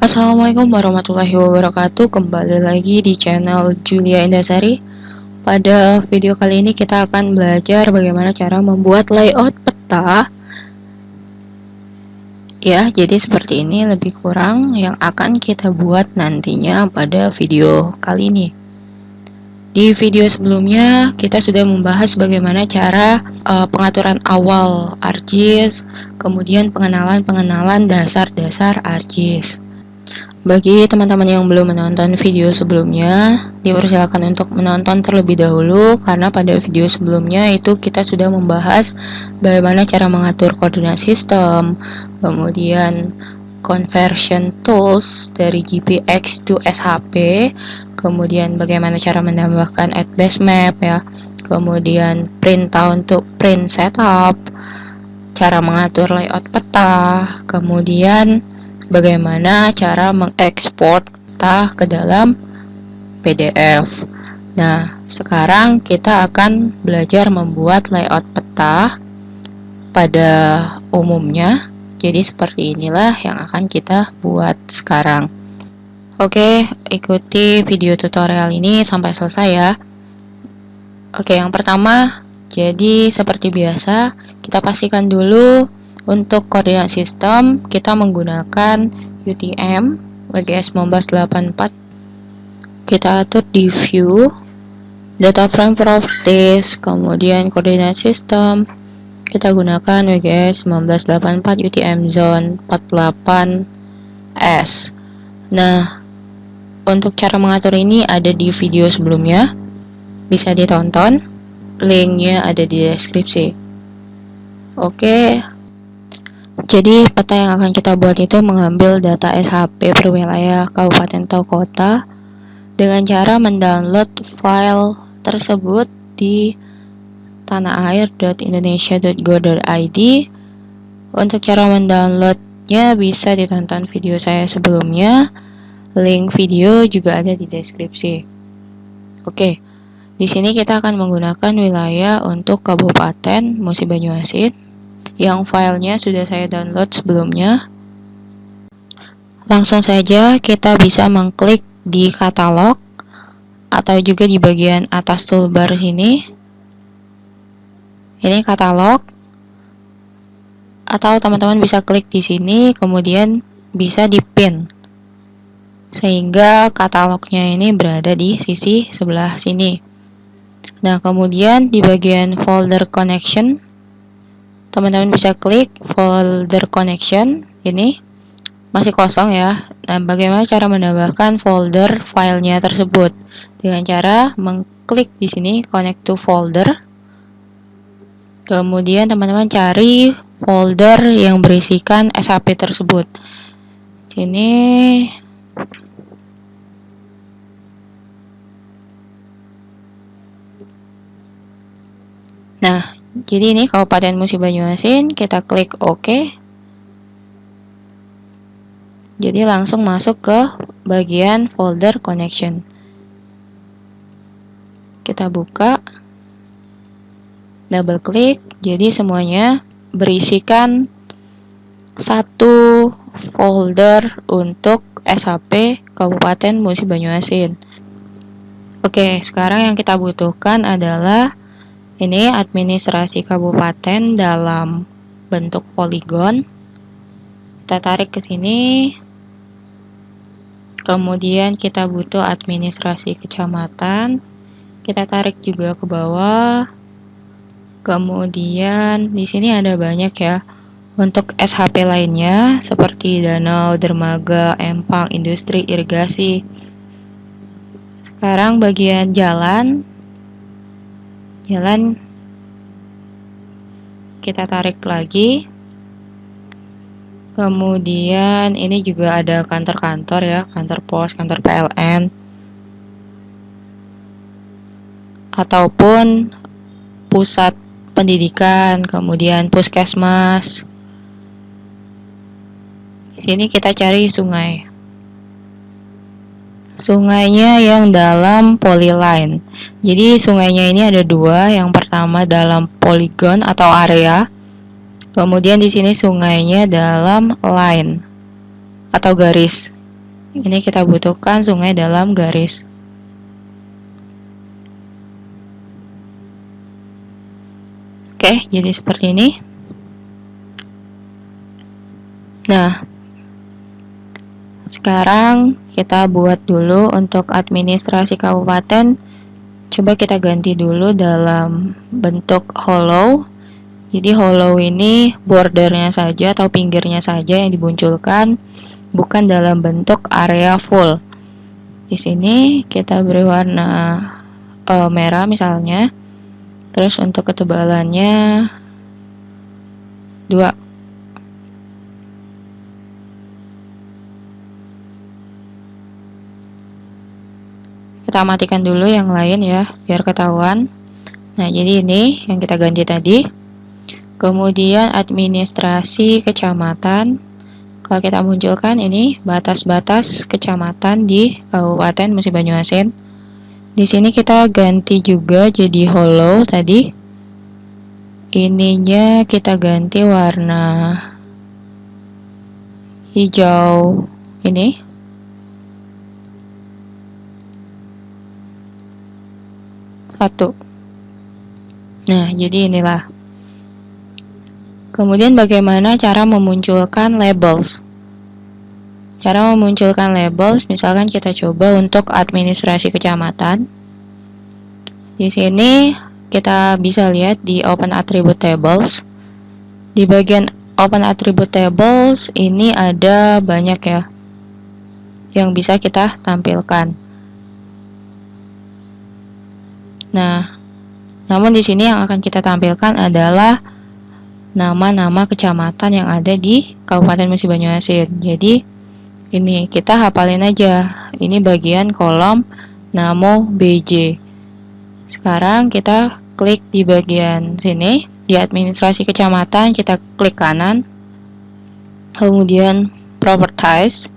Assalamualaikum warahmatullahi wabarakatuh. Kembali lagi di channel Julia Indasari. Pada video kali ini kita akan belajar bagaimana cara membuat layout peta. Ya, jadi seperti ini lebih kurang yang akan kita buat nantinya pada video kali ini. Di video sebelumnya kita sudah membahas bagaimana cara pengaturan awal ArcGIS, kemudian pengenalan dasar-dasar ArcGIS. Bagi teman-teman yang belum menonton video sebelumnya, dipersilakan untuk menonton terlebih dahulu karena pada video sebelumnya itu kita sudah membahas bagaimana cara mengatur koordinat sistem, kemudian conversion tools dari GPX to SHP, kemudian bagaimana cara menambahkan add base map ya, kemudian print down to print setup, cara mengatur layout peta, kemudian bagaimana cara mengekspor peta ke dalam PDF. Nah, sekarang kita akan belajar membuat layout peta pada umumnya. Jadi seperti inilah yang akan kita buat sekarang. Oke, ikuti video tutorial ini sampai selesai ya. Oke, yang pertama, jadi seperti biasa, kita pastikan dulu untuk koordinat sistem kita menggunakan UTM WGS 1984. Kita atur di view, data frame properties, kemudian koordinat sistem. Kita gunakan WGS 1984 UTM zone 48S. Nah, untuk cara mengatur ini ada di video sebelumnya, bisa ditonton, linknya ada di deskripsi. Oke, jadi peta yang akan kita buat itu mengambil data SHP per wilayah kabupaten atau kota dengan cara mendownload file tersebut di tanaair.indonesia.go.id. Untuk cara mendownloadnya bisa ditonton video saya sebelumnya. Link video juga ada di deskripsi. Oke, di sini kita akan menggunakan wilayah untuk Kabupaten Musi Banyuasin yang filenya sudah saya download sebelumnya. Langsung saja kita bisa mengklik di katalog atau juga di bagian atas toolbar sini. Ini katalog, atau teman-teman bisa klik di sini kemudian bisa dipin sehingga katalognya ini berada di sisi sebelah sini. Nah, kemudian di bagian folder connection teman-teman bisa klik folder connection, ini masih kosong ya. Nah, bagaimana cara menambahkan folder filenya tersebut? Dengan cara mengklik di sini connect to folder. Kemudian teman-teman cari folder yang berisikan SHP tersebut. Sini nah, jadi ini Kabupaten Musi Banyuasin, kita klik OK. Jadi langsung masuk ke bagian folder connection. Kita buka, double klik, jadi semuanya berisikan satu folder untuk SHP Kabupaten Musi Banyuasin. Oke, sekarang yang kita butuhkan adalah ini administrasi kabupaten dalam bentuk poligon. Kita tarik ke sini. Kemudian kita butuh administrasi kecamatan. Kita tarik juga ke bawah. Kemudian di sini ada banyak ya untuk SHP lainnya seperti danau, dermaga, empang, industri, irigasi. Sekarang bagian jalan kita tarik lagi. Kemudian ini juga ada kantor-kantor ya, kantor pos, kantor PLN, ataupun pusat pendidikan, kemudian puskesmas. Di sini kita cari sungai. Sungainya yang dalam polyline. Jadi sungainya ini ada dua. Yang pertama dalam poligon atau area. Kemudian di sini sungainya dalam line atau garis. ini kita butuhkan sungai dalam garis. Oke, jadi seperti ini. Nah, sekarang kita buat dulu untuk administrasi kabupaten. Coba kita ganti dulu dalam bentuk hollow. Jadi hollow ini bordernya saja atau pinggirnya saja yang dimunculkan, bukan dalam bentuk area full. Di sini kita beri warna merah misalnya. Terus untuk ketebalannya 2. Kita matikan dulu yang lain ya, biar ketahuan. Nah, jadi ini yang kita ganti tadi. Kemudian administrasi kecamatan. Kalau kita munculkan ini batas-batas kecamatan di Kabupaten Musi Banyuasin. Di sini kita ganti juga jadi hollow tadi. Ininya kita ganti warna hijau ini. Satu. Nah, jadi inilah. Kemudian bagaimana cara memunculkan labels? Cara memunculkan labels, misalkan kita coba untuk administrasi kecamatan. Di sini kita bisa lihat di Open Attribute Tables. Di bagian Open Attribute Tables ini ada banyak ya yang bisa kita tampilkan. Nah, namun di sini yang akan kita tampilkan adalah nama-nama kecamatan yang ada di Kabupaten Musi Banyuasin. Jadi ini kita hafalin aja. Ini bagian kolom Namo BJ. Sekarang kita klik di bagian sini, di administrasi kecamatan, kita klik kanan. Kemudian Properties.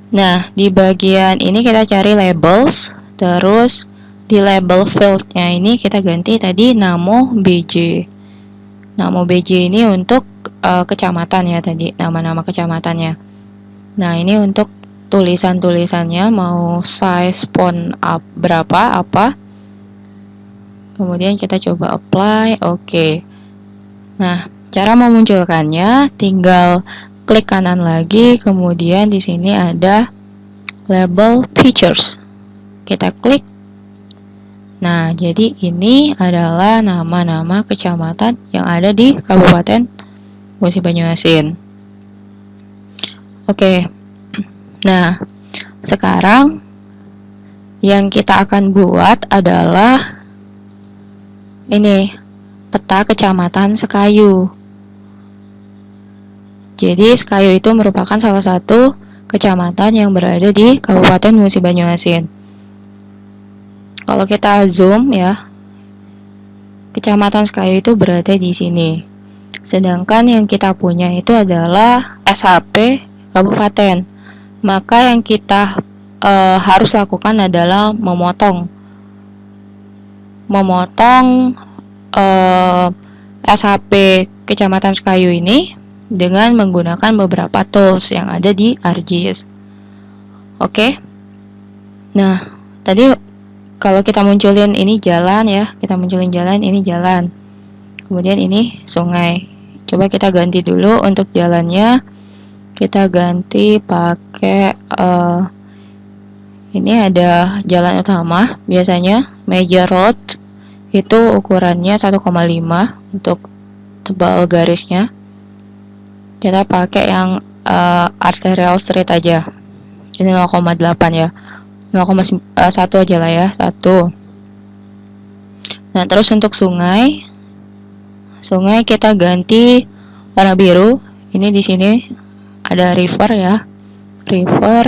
Nah, di bagian ini kita cari labels, terus di label fieldnya ini kita ganti tadi Namo BJ. Namo BJ ini untuk kecamatan ya tadi, nama-nama kecamatannya. Nah, ini untuk tulisan-tulisannya mau size font berapa apa. Kemudian kita coba apply, oke. Nah, cara memunculkannya tinggal klik kanan lagi, kemudian di sini ada label features. Kita klik. Nah, jadi ini adalah nama-nama kecamatan yang ada di Kabupaten Musi Banyuasin. Oke. Nah, sekarang yang kita akan buat adalah ini, peta kecamatan Sekayu. Jadi Sekayu itu merupakan salah satu kecamatan yang berada di Kabupaten Musi Banyuasin. Kalau kita zoom ya, kecamatan Sekayu itu berada di sini. Sedangkan yang kita punya itu adalah SHP Kabupaten. Maka yang kita harus lakukan adalah memotong SHP Kecamatan Sekayu ini dengan menggunakan beberapa tools yang ada di ArcGIS. Oke. Nah, tadi kalau kita munculin ini jalan ya, kita munculin jalan, ini jalan. Kemudian ini sungai. Coba kita ganti dulu untuk jalannya. Kita ganti pakai ini ada jalan utama, biasanya major road itu ukurannya 1,5 untuk tebal garisnya. Kita pakai yang arterial street aja. Ini 0,8 ya. 0,1 aja lah ya, 1. Nah, terus untuk sungai kita ganti warna biru. Ini di sini ada river ya, river.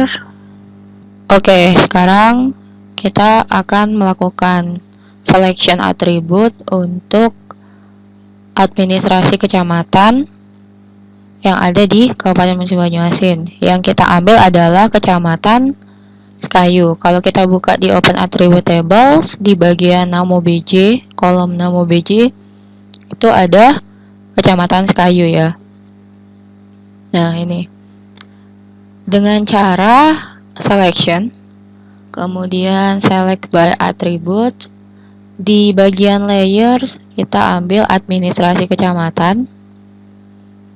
Oke, sekarang kita akan melakukan selection attribute untuk administrasi kecamatan yang ada di Kabupaten Musi Banyuasin. Yang kita ambil adalah kecamatan Sekayu. Kalau kita buka di Open Attribute Tables, di bagian Namo BJ, kolom Namo BJ, itu ada Kecamatan Sekayu ya. Nah, ini dengan cara selection, kemudian select by attribute, di bagian layers kita ambil administrasi kecamatan.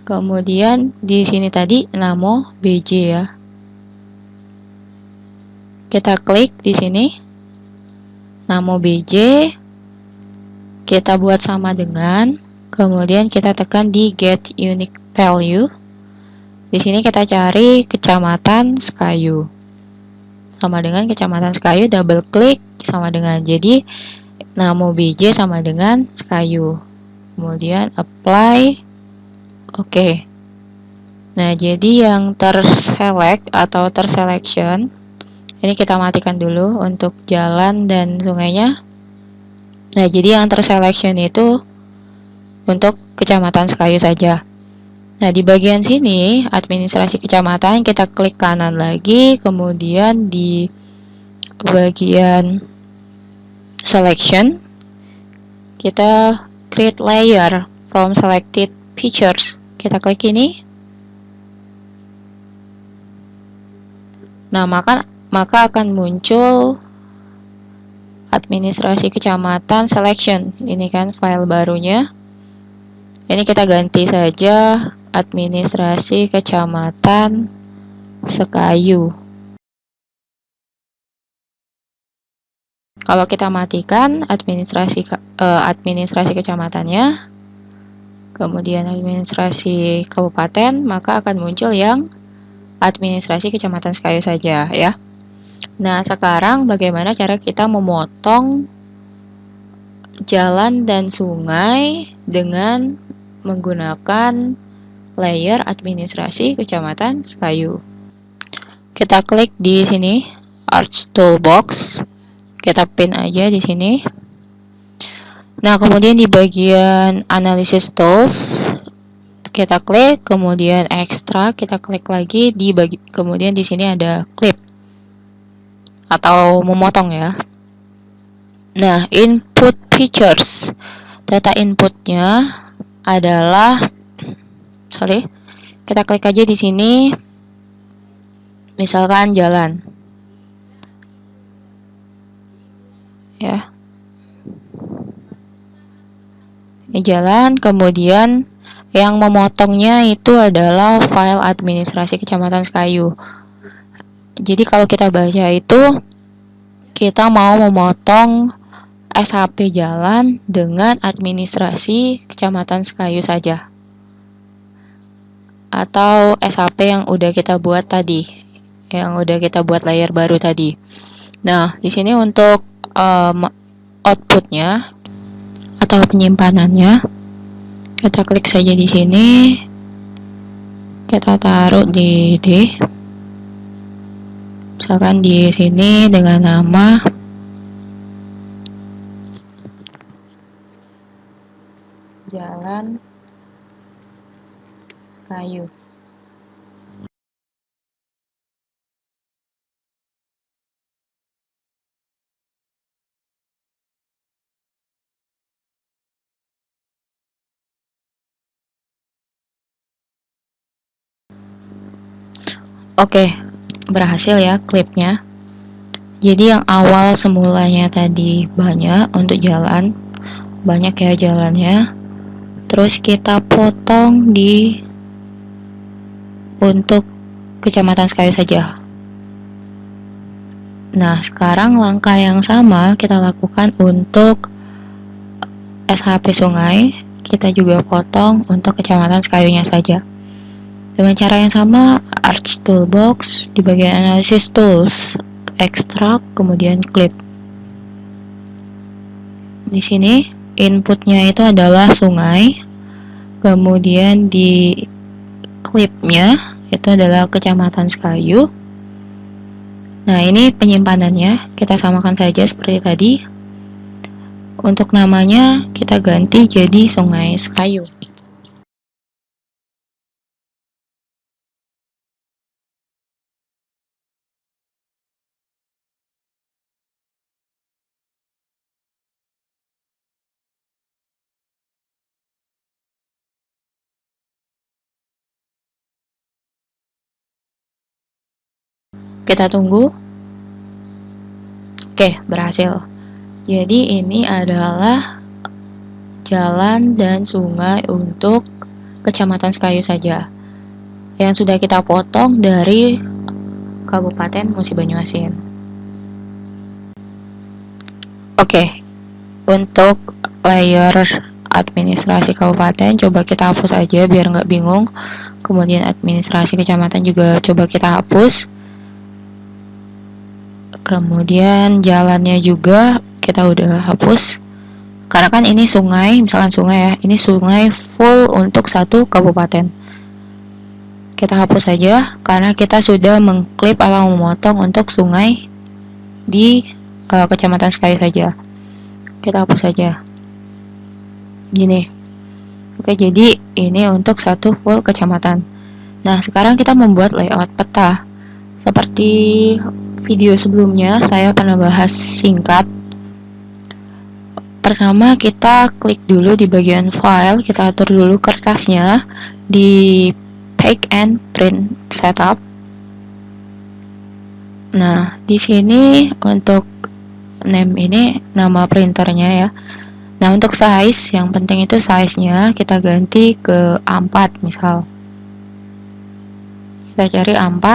Kemudian di sini tadi Namo BJ ya. Kita klik di sini Namo BJ, kita buat sama dengan, kemudian kita tekan di get unique value. Di sini kita cari Kecamatan Sekayu. Sama dengan Kecamatan Sekayu, double klik sama dengan. Jadi Namo BJ sama dengan Sekayu. Kemudian apply. Oke. Nah, jadi yang terselect atau terselection ini kita matikan dulu untuk jalan dan sungainya. Nah, jadi yang terselection itu untuk Kecamatan Sekayu saja. Nah, di bagian sini, administrasi kecamatan, kita klik kanan lagi, kemudian di bagian selection, kita create layer from selected features. Kita klik ini. Nah, maka akan muncul administrasi kecamatan selection. Ini kan file barunya. Ini kita ganti saja administrasi kecamatan Sekayu. Kalau kita matikan administrasi kecamatannya, kemudian administrasi kabupaten, maka akan muncul yang administrasi kecamatan Sekayu saja ya. Nah, sekarang bagaimana cara kita memotong jalan dan sungai dengan menggunakan layer administrasi kecamatan Sekayu. Kita klik di sini Arch Toolbox. Kita pin aja di sini. Nah, kemudian di bagian Analysis Tools kita klik, kemudian Extract, kita klik lagi kemudian di sini ada Clip atau memotong ya. Nah, Input Features. Data inputnya adalah kita klik aja di sini, misalkan jalan ya, ini jalan, kemudian yang memotongnya itu adalah file administrasi Kecamatan Sekayu. Jadi kalau kita baca itu, kita mau memotong SHP jalan dengan administrasi Kecamatan Sekayu saja, atau SHP yang udah kita buat tadi, yang udah kita buat layer baru tadi. Nah, di sini untuk outputnya atau penyimpanannya, kita klik saja di sini, kita taruh di D, misalkan di sini dengan nama Jalan Sekayu. Oke, berhasil ya klipnya. Jadi yang awal semulanya tadi banyak untuk jalan, banyak ya jalannya. Terus kita potong untuk Kecamatan Sekayu saja. Nah, sekarang langkah yang sama kita lakukan untuk SHP sungai. Kita juga potong untuk Kecamatan Sekayunya saja. Dengan cara yang sama, Arch Toolbox di bagian Analysis Tools, Extract, kemudian Clip. Di sini inputnya itu adalah sungai, kemudian di clipnya itu adalah Kecamatan Sekayu. Nah, ini penyimpanannya kita samakan saja seperti tadi. Untuk namanya kita ganti jadi Sungai Sekayu. Kita tunggu. Oke, berhasil. Jadi ini adalah jalan dan sungai untuk Kecamatan Sekayu saja yang sudah kita potong dari Kabupaten Musi Banyuasin. Oke, untuk layer administrasi kabupaten coba kita hapus aja biar nggak bingung. Kemudian administrasi kecamatan juga coba kita hapus. Kemudian jalannya juga kita udah hapus. Karena kan ini sungai, misalkan sungai ya, ini sungai full untuk satu kabupaten. Kita hapus saja karena kita sudah mengklip atau memotong untuk sungai di Kecamatan Sekayu saja. Kita hapus saja. Gini. Oke, jadi ini untuk satu full kecamatan. Nah, sekarang kita membuat layout peta. Seperti video sebelumnya, saya pernah bahas singkat. Pertama, kita klik dulu di bagian file, kita atur dulu kertasnya di Pack and Print Setup. Nah, di sini untuk name ini nama printernya ya. Nah, untuk size, yang penting itu size-nya kita ganti ke A4 misal. Kita cari A4.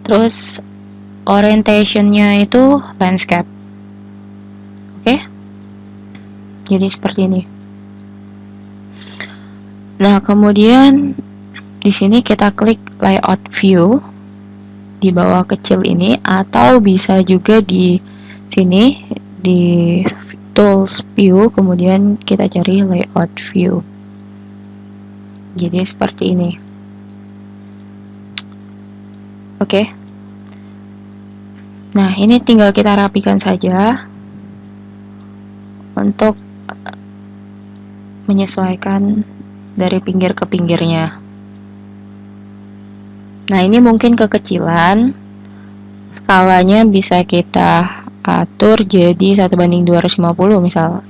Terus orientation-nya itu landscape. Oke? Jadi seperti ini. Nah, kemudian di sini kita klik layout view di bawah kecil ini, atau bisa juga di sini di tools view, kemudian kita cari layout view. Jadi seperti ini. Oke. Nah, ini tinggal kita rapikan saja untuk menyesuaikan dari pinggir ke pinggirnya. Nah, ini mungkin kekecilan. Skalanya bisa kita atur jadi 1:250 misal.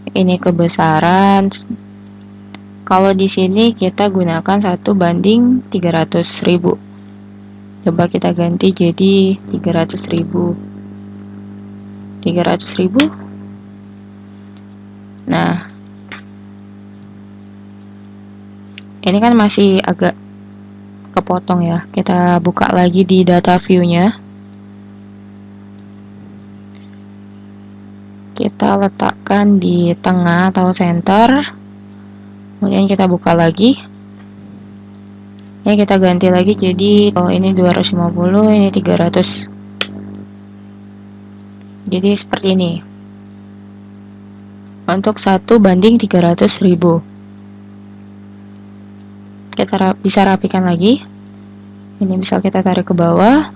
Ini kebesaran. Kalau di sini kita gunakan 1:300.000. Coba kita ganti jadi 300.000. 300.000. Nah, ini kan masih agak kepotong ya. Kita buka lagi di data view-nya. Kita letakkan di tengah atau center. Kemudian kita buka lagi. Ini kita ganti lagi jadi ini 250, ini 300. Jadi seperti ini. Untuk 1:300.000. Kita bisa rapikan lagi. Ini bisa kita tarik ke bawah.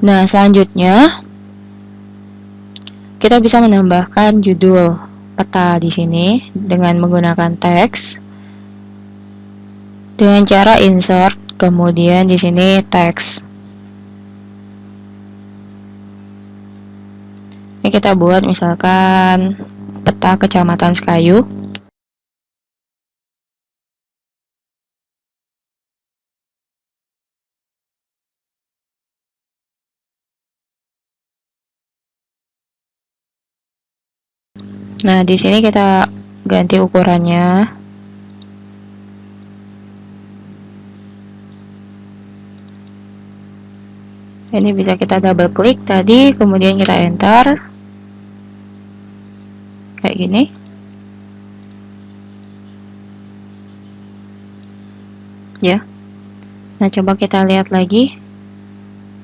Nah, selanjutnya kita bisa menambahkan judul peta di sini dengan menggunakan teks dengan cara insert, kemudian di sini teks. Ini kita buat misalkan peta Kecamatan Sekayu. Nah, di sini kita ganti ukurannya. Ini bisa kita double klik tadi, kemudian kita enter. Kayak gini. Ya. Nah, coba kita lihat lagi.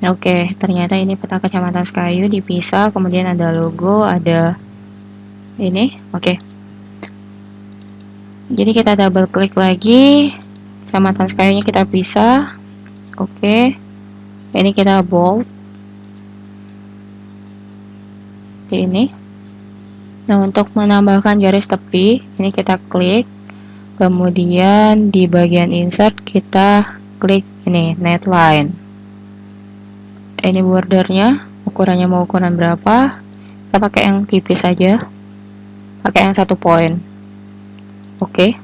Oke, ternyata ini peta Kecamatan Sekayu dipisah, kemudian ada logo, ada ini. Oke. Jadi kita double klik lagi, Kecamatan Sekayunya kita pisah. Oke. Ini kita bold. Seperti ini. Nah, untuk menambahkan garis tepi, ini kita klik. Kemudian di bagian insert kita klik ini netline. Ini bordernya, ukurannya mau ukuran berapa? Kita pakai yang tipis saja. Pakai yang 1 poin. Oke.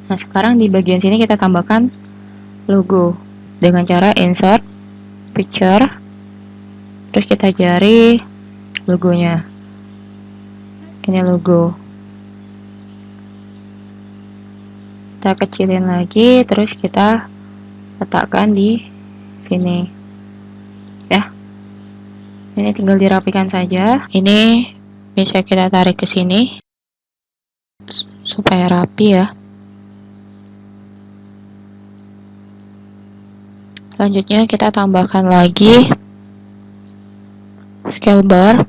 Nah, sekarang di bagian sini kita tambahkan logo dengan cara insert picture, terus kita cari logonya. Ini logo. Kita kecilin lagi, terus kita letakkan di sini. Ya. Ini tinggal dirapikan saja. Ini bisa kita tarik ke sini supaya rapi ya. Selanjutnya kita tambahkan lagi scale bar.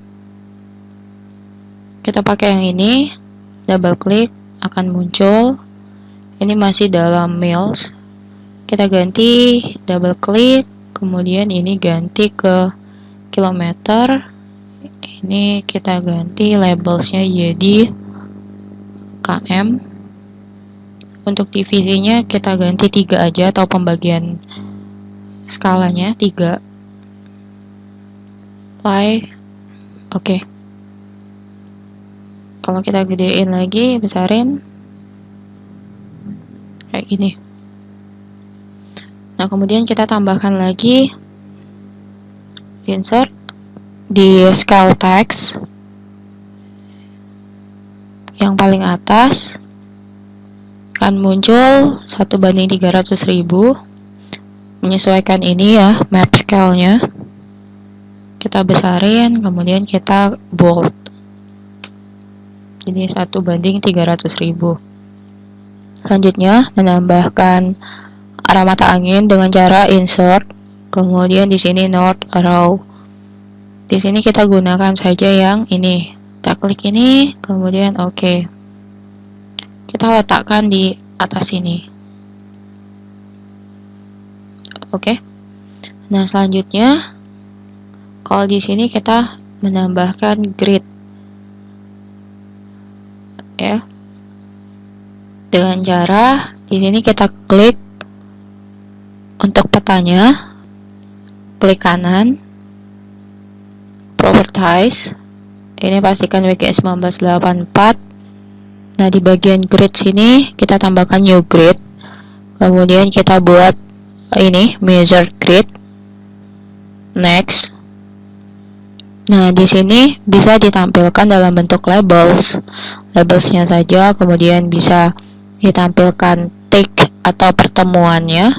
Kita pakai yang ini, double klik akan muncul. Ini masih dalam miles. Kita ganti double klik, kemudian ini ganti ke kilometer. Ini kita ganti labelsnya jadi km. Untuk divisinya kita ganti 3 aja, atau pembagian skalanya 3 pi. Oke. Kalau kita gedein lagi, besarin kayak gini. Nah, kemudian kita tambahkan lagi insert di scale text yang paling atas akan muncul 1:300.000. Menyesuaikan ini ya, map scale-nya. Kita besarin, kemudian kita bold. Jadi 1:300.000. Selanjutnya menambahkan arah mata angin dengan cara insert, kemudian di sini north arrow. Di sini kita gunakan saja yang ini. Kita klik ini, kemudian oke. Kita letakkan di atas sini. Oke. Nah, selanjutnya kalau di sini kita menambahkan grid. Ya. Dengan cara di sini kita klik untuk petanya, klik kanan, properties. Ini pastikan WGS 1984. Nah, di bagian grid sini kita tambahkan new grid. Kemudian kita buat ini measure grid. Next. Nah, di sini bisa ditampilkan dalam bentuk labels. Labelsnya saja, kemudian bisa ditampilkan tick atau pertemuannya,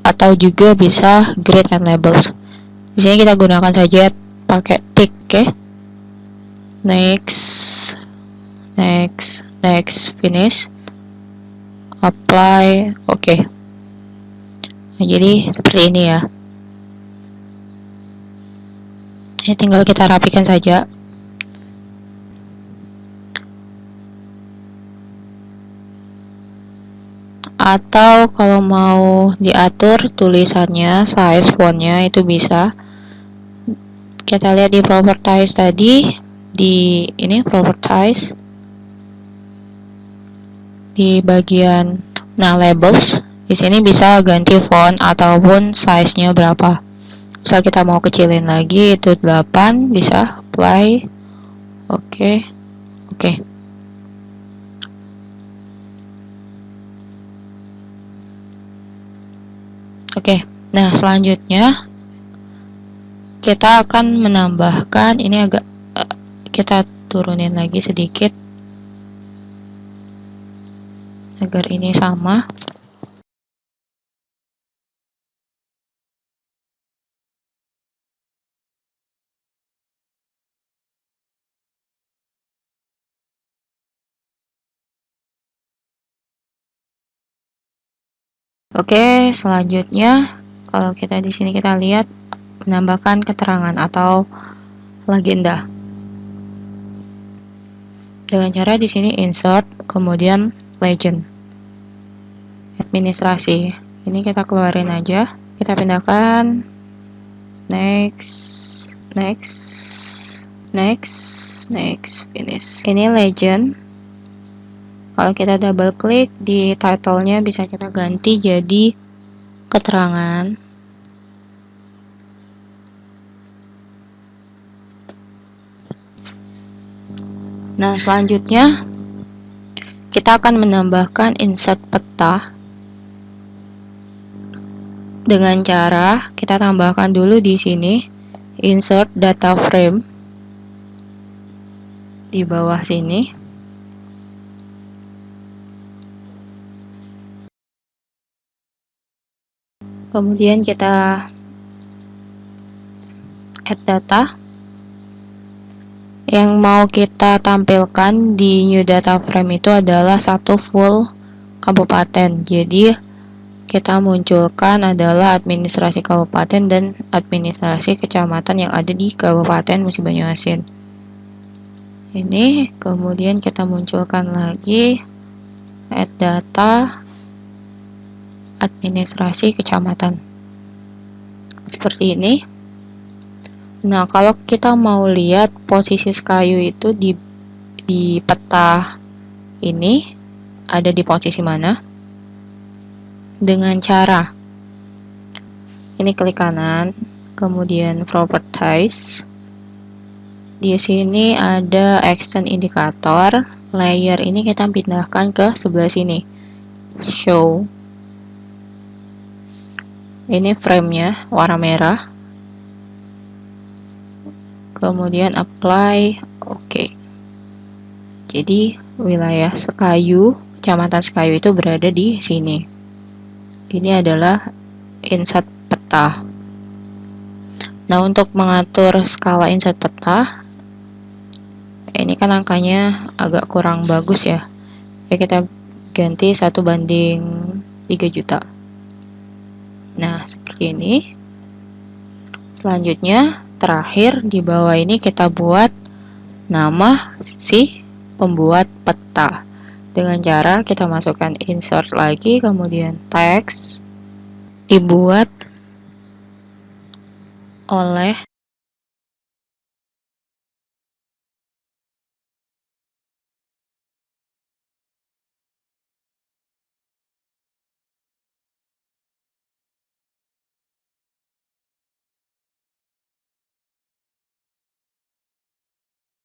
atau juga bisa grid and labels. Di sini kita gunakan saja pakai tick, oke? Next, finish, apply, oke. Nah, jadi seperti ini ya. Ini tinggal kita rapikan saja. Atau kalau mau diatur tulisannya, size fontnya itu bisa. Kita lihat di properties tadi, di ini properties, di bagian labels, di sini bisa ganti font ataupun size-nya berapa. Misal kita mau kecilin lagi, itu 8, bisa apply. Oke. Nah, selanjutnya kita akan menambahkan, ini agak kita turunin lagi sedikit agar ini sama. Oke, selanjutnya kalau kita di sini kita lihat menambahkan keterangan atau legenda. Dengan cara di sini insert, kemudian legend. Administrasi. Ini kita keluarin aja. Kita pindahkan. Next, finish. Ini legend. Kalau kita double klik di title-nya, bisa kita ganti jadi keterangan. Nah, selanjutnya kita akan menambahkan insert peta. dengan cara kita tambahkan dulu di sini insert data frame di bawah sini. Kemudian kita add data. Yang mau kita tampilkan di new data frame itu adalah satu full kabupaten. Jadi kita munculkan adalah administrasi kabupaten dan administrasi kecamatan yang ada di Kabupaten Musi Banyuasin. Ini kemudian kita munculkan lagi add data administrasi kecamatan. Seperti ini. Nah, kalau kita mau lihat posisi Sekayu itu di peta ini ada di posisi mana? Dengan cara ini klik kanan, kemudian properties. Di sini ada extend indikator, layer ini kita pindahkan ke sebelah sini. Show. Ini frame-nya warna merah. Kemudian apply, oke. Jadi wilayah Sekayu, kecamatan Sekayu itu berada di sini. Ini adalah inset peta. Nah, untuk mengatur skala inset peta, ini kan angkanya agak kurang bagus ya. Ya kita ganti 1:3 juta. Nah, seperti ini. Selanjutnya, terakhir di bawah ini kita buat nama si pembuat peta dengan cara kita masukkan insert lagi, kemudian text dibuat oleh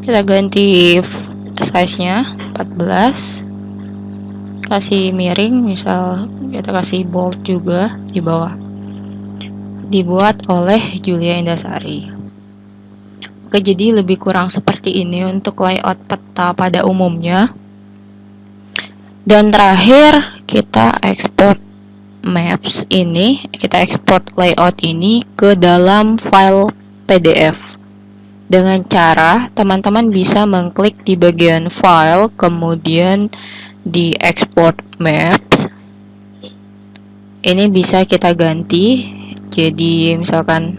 kita ganti size-nya 14, kasih miring, misal kita kasih bold juga di bawah. Dibuat oleh Julia Indasari. Oke, jadi lebih kurang seperti ini untuk layout peta pada umumnya. Dan terakhir kita ekspor maps ini, kita ekspor layout ini ke dalam file PDF. Dengan cara teman-teman bisa mengklik di bagian file, kemudian di export maps. Ini bisa kita ganti jadi misalkan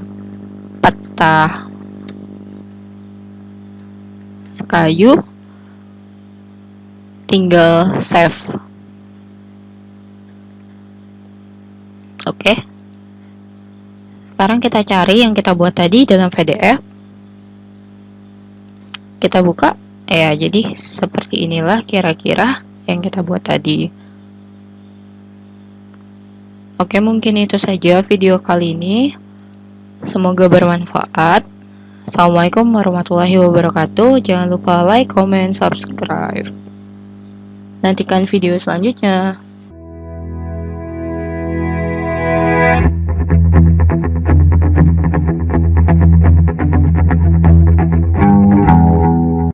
peta Sekayu, tinggal save. Oke. Sekarang kita cari yang kita buat tadi dalam PDF. Kita buka, ya jadi seperti inilah kira-kira yang kita buat tadi. Oke, mungkin itu saja video kali ini. Semoga bermanfaat. Assalamualaikum warahmatullahi wabarakatuh. Jangan lupa like, comment, subscribe. Nantikan video selanjutnya.